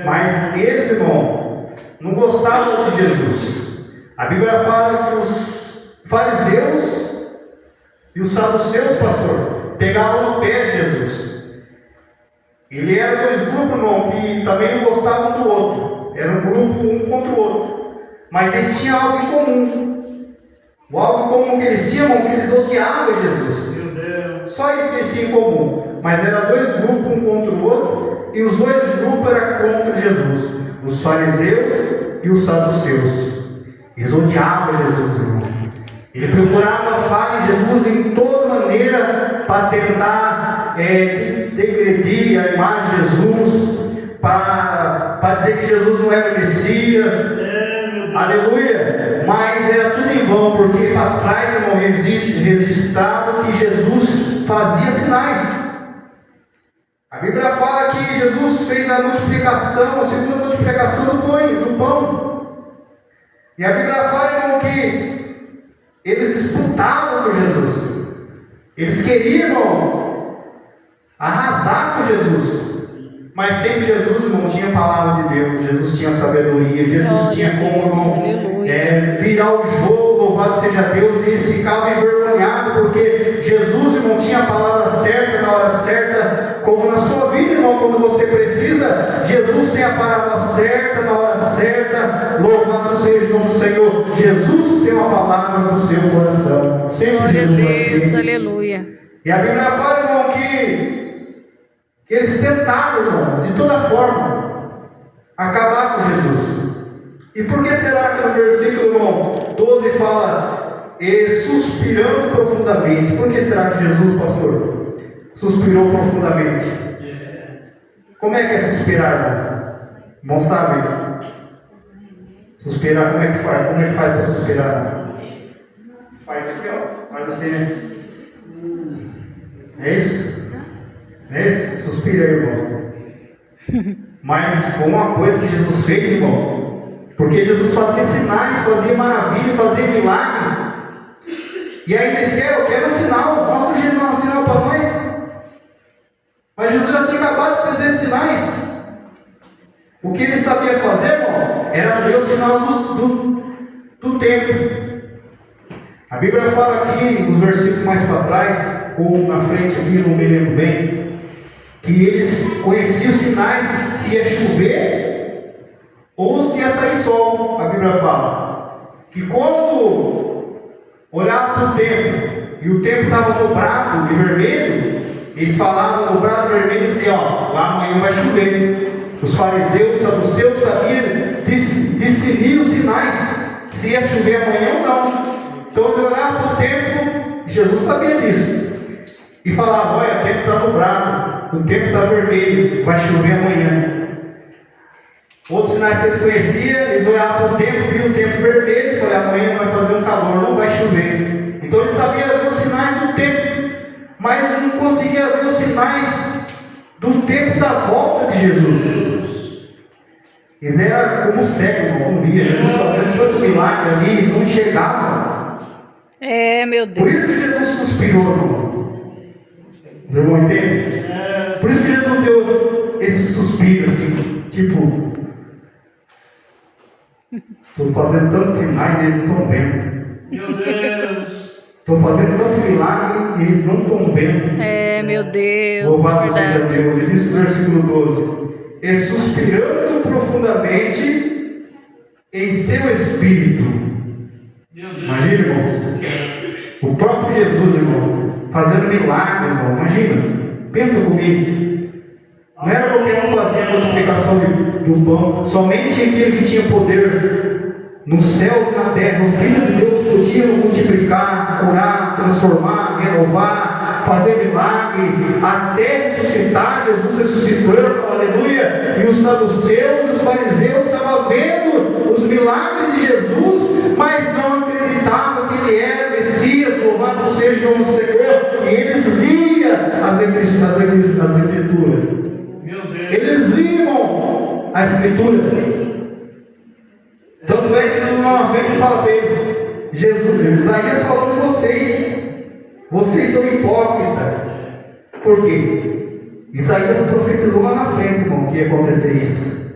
Mas eles, irmão, não gostavam de Jesus. A Bíblia fala que os fariseus e os saduceus, pastor, pegavam no pé de Jesus. Ele era dois grupos, irmão, que também não gostavam um do outro. Era um grupo um contra o outro. Mas eles tinham algo em comum. O algo em comum que eles tinham, irmão, que eles odiavam Jesus. Só isso que eles tinham em comum. Mas eram dois grupos um contra o outro. E os dois grupos eram contra Jesus. Os fariseus e os saduceus. Eles odiavam Jesus, irmão. Ele procurava falar em Jesus em toda maneira para tentar degredir a imagem de Jesus, para dizer que Jesus não era o Messias. Aleluia! Mas era tudo em vão, porque para trás, irmão, existe registrado que Jesus fazia sinais. A Bíblia fala que Jesus fez a multiplicação, a segunda multiplicação do pão. E a Bíblia fala, irmão, que eles disputavam com Jesus. Eles queriam, irmão, arrasar com Jesus. Mas sempre Jesus, irmão, tinha a palavra de Deus. Jesus tinha sabedoria. Jesus tinha como, irmão, virar o jogo. Louvado seja Deus. E eles ficavam envergonhados, porque Jesus, irmão, tinha a palavra certa na hora certa. Como na sua vida, irmão, quando você precisa, Jesus tem a palavra certa na hora certa. Louvado seja o nome do Senhor. Jesus tem uma palavra no seu coração. Sempre glória Jesus a Deus, aqui. aleluia. E a Bíblia fala, irmão, que eles tentaram, irmão, de toda forma, acabar com Jesus. E por que será que no versículo, irmão, 12 fala, e suspirando profundamente? Por que será que Jesus, pastor, suspirou profundamente? Como é que é suspirar, irmão? Irmão sabe? Suspirar, como é que faz? Como é que faz para suspirar? Faz aqui, ó. Faz assim, né? É isso? É isso? Suspira aí, irmão. Mas foi uma coisa que Jesus fez, irmão. Porque Jesus fazia sinais, fazia maravilha, fazia milagre. E aí eles querem, eu quero um sinal. Mostra o jeito de dar um sinal para nós. Mas Jesus já tinha acabado de fazer sinais. O que ele sabia fazer, irmão, era ver o sinal do tempo. A Bíblia fala aqui, nos versículos mais para trás, ou na frente aqui, não me lembro bem, que eles conheciam os sinais se ia chover ou se ia sair sol. A Bíblia fala que quando olhava para o tempo e o tempo estava nublado e vermelho, eles falavam nublado e vermelho e diziam, ó, lá amanhã vai chover. Os fariseus, os saduceus sabiam discernir os sinais, se ia chover amanhã ou não. Então eles olhavam para o tempo, Jesus sabia disso. E falava, olha, o tempo está nublado, o tempo está vermelho, vai chover amanhã. Outros sinais que eles conheciam, eles olhavam para o tempo, viam o tempo vermelho, e falavam, amanhã vai fazer um calor, não vai chover. Então eles sabiam ver os sinais do tempo, mas não conseguiam ver os sinais do tempo da volta de Jesus. Eles eram como cegos, não via Jesus fazendo tanto milagre ali, eles não enxergavam. Meu Deus. Por isso que Jesus suspirou, irmão. Os irmãos entendem? Por isso que Jesus deu esse suspiro assim, tipo, estou fazendo tantos sinais e eles não estão vendo. Meu Deus! Estou fazendo tanto milagre e eles não estão vendo. Meu Deus. Louvado seja Verdade. Deus. Ele diz no versículo 12: e suspirando profundamente em seu espírito. Meu Deus! Imagina, irmão. O próprio Jesus, irmão, fazendo milagre, irmão. Imagina. Pensa comigo. Não era porque não fazia a multiplicação do pão. Somente aquele que tinha poder nos céus e na terra. O Filho de Deus podia multiplicar, curar, transformar, renovar, fazer milagre, até ressuscitar. Jesus ressuscitou, aleluia. E os saduceus e os fariseus estavam vendo os milagres de Jesus, mas não acreditavam que ele era Messias. Louvado seja o Senhor. E eles liam as Escrituras. Meu Deus! Eles liam a Escritura. Tanto é que numa frente fala para eles, Jesus, Isaías falou de vocês. Vocês são hipócritas. Por quê? Isaías profetizou lá na frente, irmão, que ia acontecer isso.